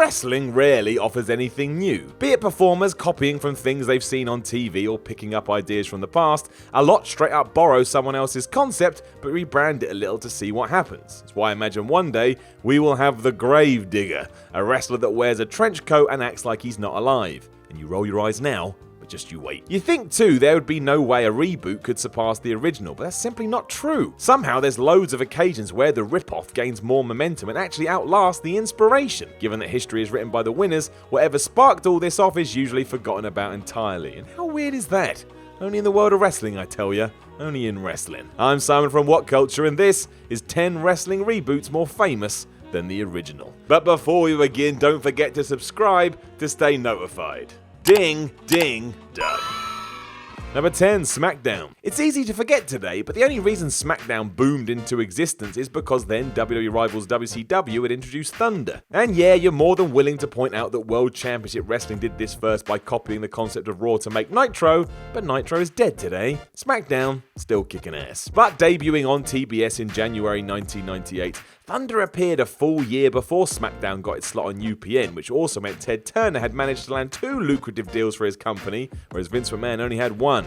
wrestling rarely offers anything new. Be it performers copying from things they've seen on TV or picking up ideas from the past, a lot straight up borrow someone else's concept but rebrand it a little to see what happens. That's why I imagine one day we will have the Grave Digger, a wrestler that wears a trench coat and acts like he's not alive. And you roll your eyes now, but just you wait. You think too there would be no way a reboot could surpass the original, but that's simply not true. Somehow there's loads of occasions where the ripoff gains more momentum and actually outlasts the inspiration. Given that history is written by the winners, whatever sparked all this off is usually forgotten about entirely. And how weird is that? Only in the world of wrestling, I tell ya. Only in wrestling. I'm Simon from WhatCulture, and this is 10 wrestling reboots more famous than the original. But before we begin, don't forget to subscribe to stay notified. Ding, ding, done. Number 10, SmackDown. It's easy to forget today, but the only reason SmackDown boomed into existence is because then WWE rivals WCW had introduced Thunder. And yeah, you're more than willing to point out that World Championship Wrestling did this first by copying the concept of Raw to make Nitro, but Nitro is dead today. SmackDown, still kicking ass. But debuting on TBS in January 1998, Thunder appeared a full year before SmackDown got its slot on UPN, which also meant Ted Turner had managed to land 2 lucrative deals for his company, whereas Vince McMahon only had 1.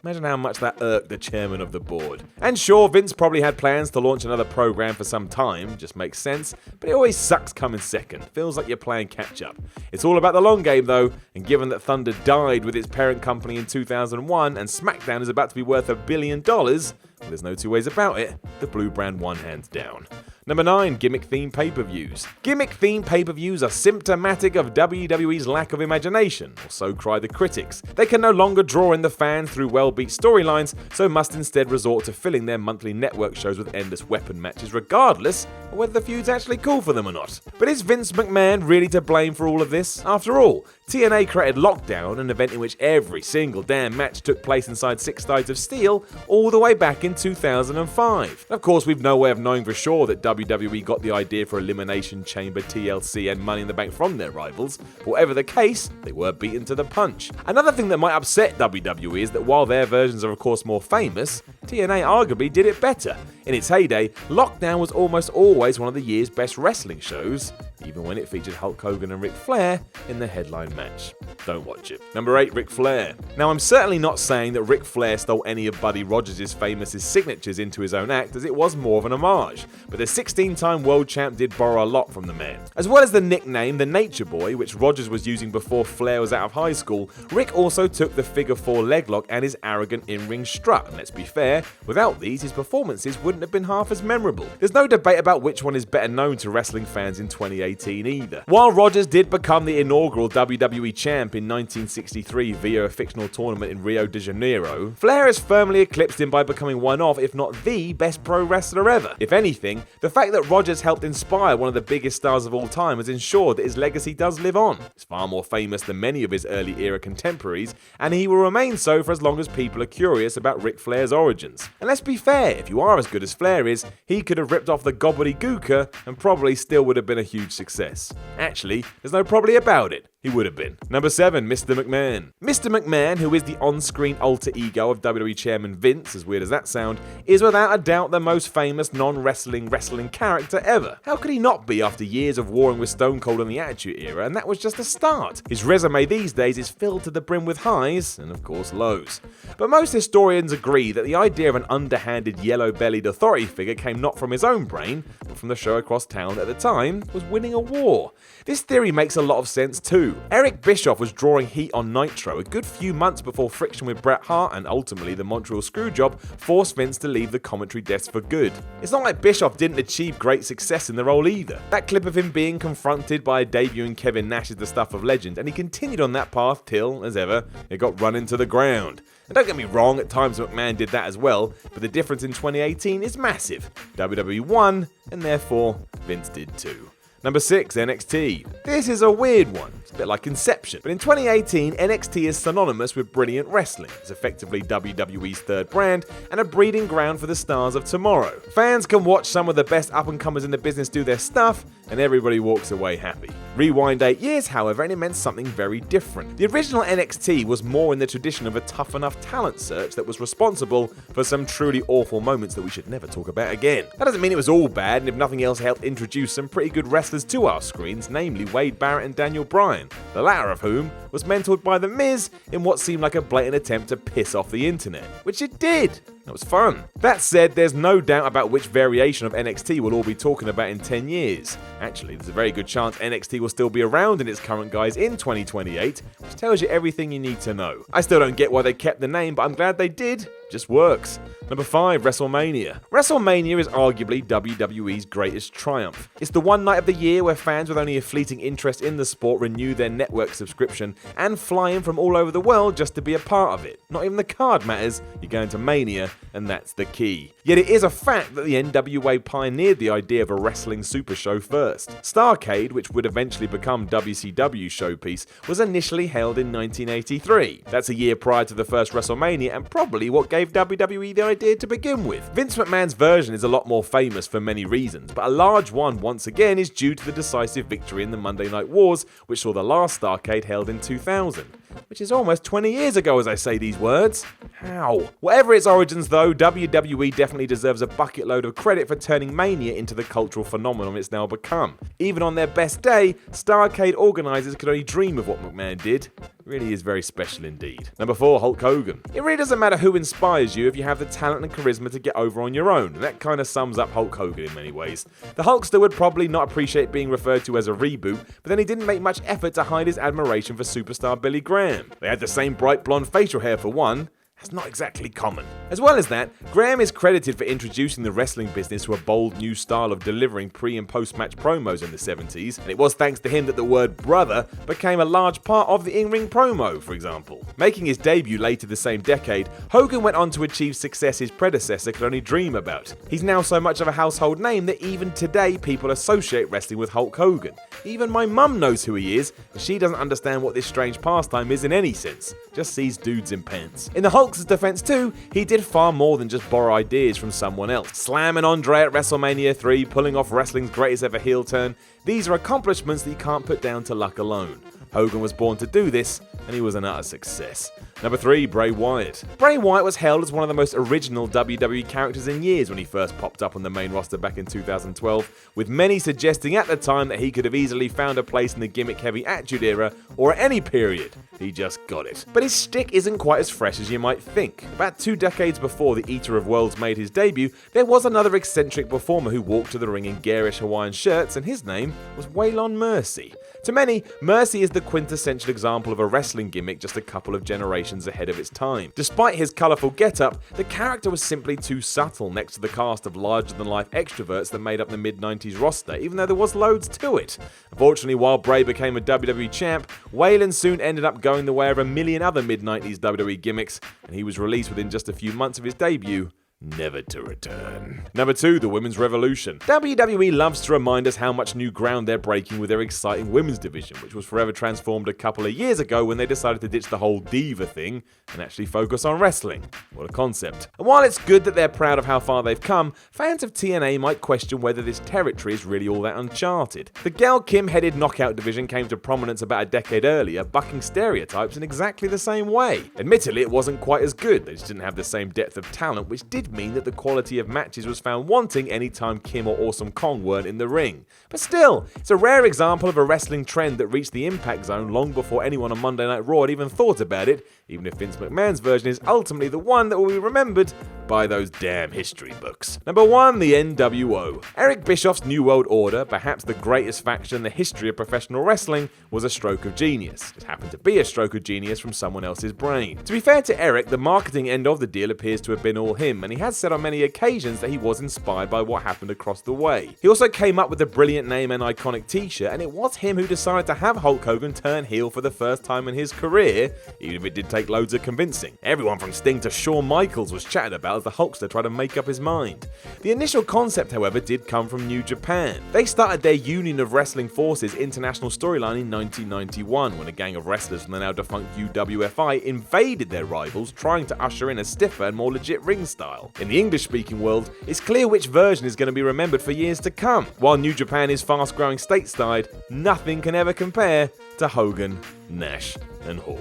Imagine how much that irked the chairman of the board. And sure, Vince probably had plans to launch another program for some time, just makes sense, but it always sucks coming second. Feels like you're playing catch up. It's all about the long game though, and given that Thunder died with its parent company in 2001 and SmackDown is about to be worth $1 billion, well, there's no two ways about it, the blue brand won hands down. Number 9, gimmick-themed pay-per-views. Gimmick-themed pay-per-views are symptomatic of WWE's lack of imagination, or so cry the critics. They can no longer draw in the fans through well-beat storylines, so must instead resort to filling their monthly network shows with endless weapon matches, regardless of whether the feud's actually cool for them or not. But is Vince McMahon really to blame for all of this? After all, TNA created Lockdown, an event in which every single damn match took place inside 6 sides of steel, all the way back in 2005. Of course, we've no way of knowing for sure that WWE got the idea for Elimination Chamber, TLC, and Money in the Bank from their rivals. But whatever the case, they were beaten to the punch. Another thing that might upset WWE is that while their versions are of course more famous, TNA arguably did it better. In its heyday, Lockdown was almost always one of the year's best wrestling shows, even when it featured Hulk Hogan and Ric Flair in the headline match. Don't watch it. Number 8, Ric Flair. Now, I'm certainly not saying that Ric Flair stole any of Buddy Rogers' famous signatures into his own act, as it was more of an homage, but the 16-time world champ did borrow a lot from the man. As well as the nickname The Nature Boy, which Rogers was using before Flair was out of high school, Ric also took the figure 4 leg lock and his arrogant in-ring strut, and let's be fair, without these his performances wouldn't have been half as memorable. There's no debate about which one is better known to wrestling fans in 2018 either. While Rogers did become the inaugural WWE champ in 1963 via a fictional tournament in Rio de Janeiro, Flair has firmly eclipsed him by becoming one of, if not the best pro wrestler ever. If anything, the fact that Rogers helped inspire one of the biggest stars of all time has ensured that his legacy does live on. He's far more famous than many of his early era contemporaries, and he will remain so for as long as people are curious about Ric Flair's origins. And let's be fair, if you are as good as Flair is, he could have ripped off the gobbledygooker and probably still would have been a huge success. Actually, there's no probably about it. He would have been. Number 7, Mr. McMahon. Mr. McMahon, who is the on-screen alter ego of WWE Chairman Vince, as weird as that sound, is without a doubt the most famous non-wrestling character ever. How could he not be after years of warring with Stone Cold in the Attitude Era, and that was just the start? His resume these days is filled to the brim with highs, and of course lows. But most historians agree that the idea of an underhanded, yellow-bellied authority figure came not from his own brain, but from the show across town at the time was winning a war. This theory makes a lot of sense too. Eric Bischoff was drawing heat on Nitro a good few months before friction with Bret Hart and ultimately the Montreal Screwjob forced Vince to leave the commentary desk for good. It's not like Bischoff didn't achieve great success in the role either. That clip of him being confronted by a debuting Kevin Nash is the stuff of legend, and he continued on that path till, as ever, it got run into the ground. And don't get me wrong, at times McMahon did that as well, but the difference in 2018 is massive. WWE won, and therefore Vince did too. Number 6, NXT. This is a weird one. It's a bit like Inception. But in 2018, NXT is synonymous with brilliant wrestling. It's effectively WWE's third brand and a breeding ground for the stars of tomorrow. Fans can watch some of the best up-and-comers in the business do their stuff, and everybody walks away happy. Rewind 8 years, however, and it meant something very different. The original NXT was more in the tradition of a tough enough talent search that was responsible for some truly awful moments that we should never talk about again. That doesn't mean it was all bad, and if nothing else, helped introduce some pretty good wrestlers to our screens, namely Wade Barrett and Daniel Bryan, the latter of whom was mentored by The Miz in what seemed like a blatant attempt to piss off the internet, which it did. It was fun. That said, there's no doubt about which variation of NXT we'll all be talking about in 10 years. Actually, there's a very good chance NXT will still be around in its current guise in 2028, which tells you everything you need to know. I still don't get why they kept the name, but I'm glad they did. Just works. Number 5, WrestleMania. WrestleMania is arguably WWE's greatest triumph. It's the one night of the year where fans with only a fleeting interest in the sport renew their network subscription and fly in from all over the world just to be a part of it. Not even the card matters, you're going to Mania, and that's the key. Yet it is a fact that the NWA pioneered the idea of a wrestling super show first. STARRCADE, which would eventually become WCW's showpiece, was initially held in 1983. That's a year prior to the first WrestleMania and probably what gave WWE the idea to begin with. Vince McMahon's version is a lot more famous for many reasons, but a large one once again is due to the decisive victory in the Monday Night Wars, which saw the last STARRCADE held in 2000. Which is almost 20 years ago as I say these words. How? Whatever its origins though, WWE definitely deserves a bucket load of credit for turning Mania into the cultural phenomenon it's now become. Even on their best day, STARRCADE organisers could only dream of what McMahon did. It really is very special indeed. Number 4, Hulk Hogan. It really doesn't matter who inspires you if you have the talent and charisma to get over on your own, and that kind of sums up Hulk Hogan in many ways. The Hulkster would probably not appreciate being referred to as a reboot, but then he didn't make much effort to hide his admiration for superstar Billy Graham. They had the same bright blonde facial hair for one. That's not exactly common. As well as that, Graham is credited for introducing the wrestling business to a bold new style of delivering pre- and post-match promos in the 70s, and it was thanks to him that the word brother became a large part of the in-ring promo, for example. Making his debut later the same decade, Hogan went on to achieve success his predecessor could only dream about. He's now so much of a household name that even today people associate wrestling with Hulk Hogan. Even my mum knows who he is, and she doesn't understand what this strange pastime is in any sense, just sees dudes in pants. In the Hulk's defense too, he did far more than just borrow ideas from someone else. Slamming Andre at WrestleMania 3, pulling off wrestling's greatest ever heel turn, these are accomplishments that you can't put down to luck alone. Hogan was born to do this, and he was an utter success. Number 3, Bray Wyatt. Bray Wyatt was hailed as one of the most original WWE characters in years when he first popped up on the main roster back in 2012, with many suggesting at the time that he could have easily found a place in the gimmick-heavy Attitude Era, or at any period. He just got it. But his shtick isn't quite as fresh as you might think. About 2 decades before the Eater of Worlds made his debut, there was another eccentric performer who walked to the ring in garish Hawaiian shirts, and his name was Waylon Mercy. To many, Mercy is the quintessential example of a wrestling gimmick just a couple of generations ahead of its time. Despite his colourful get-up, the character was simply too subtle next to the cast of larger-than-life extroverts that made up the mid-90s roster, even though there was loads to it. Unfortunately, while Bray became a WWE champ, Waylon soon ended up going the way of a million other mid-90s WWE gimmicks, and he was released within just a few months of his debut, never to return. Number 2, the Women's Revolution. WWE loves to remind us how much new ground they're breaking with their exciting women's division, which was forever transformed a couple of years ago when they decided to ditch the whole diva thing and actually focus on wrestling. What a concept. And while it's good that they're proud of how far they've come, fans of TNA might question whether this territory is really all that uncharted. The Gail Kim-headed Knockout division came to prominence about a decade earlier, bucking stereotypes in exactly the same way. Admittedly, it wasn't quite as good. They just didn't have the same depth of talent, which did mean that the quality of matches was found wanting anytime Kim or Awesome Kong weren't in the ring. But still, it's a rare example of a wrestling trend that reached the impact zone long before anyone on Monday Night Raw had even thought about it, even if Vince McMahon's version is ultimately the one that will be remembered by those damn history books. Number 1, the NWO. Eric Bischoff's New World Order, perhaps the greatest faction in the history of professional wrestling, was a stroke of genius. It happened to be a stroke of genius from someone else's brain. To be fair to Eric, the marketing end of the deal appears to have been all him, and he has said on many occasions that he was inspired by what happened across the way. He also came up with a brilliant name and iconic t-shirt, and it was him who decided to have Hulk Hogan turn heel for the first time in his career, even if it did take loads of convincing. Everyone from Sting to Shawn Michaels was chatting about as the Hulkster tried to make up his mind. The initial concept, however, did come from New Japan. They started their Union of Wrestling Forces international storyline in 1991 when a gang of wrestlers from the now defunct UWFI invaded their rivals, trying to usher in a stiffer and more legit ring style. In the English-speaking world, it's clear which version is going to be remembered for years to come. While New Japan is fast-growing stateside, nothing can ever compare to Hogan, Nash and Hall.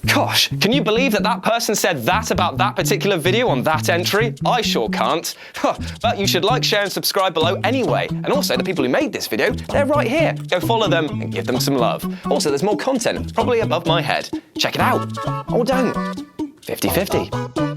Gosh, can you believe that person said that about that particular video on that entry? I sure can't. But you should like, share and subscribe below anyway. And also, the people who made this video, they're right here. Go follow them and give them some love. Also, there's more content, probably above my head. Check it out. Or don't. 50-50.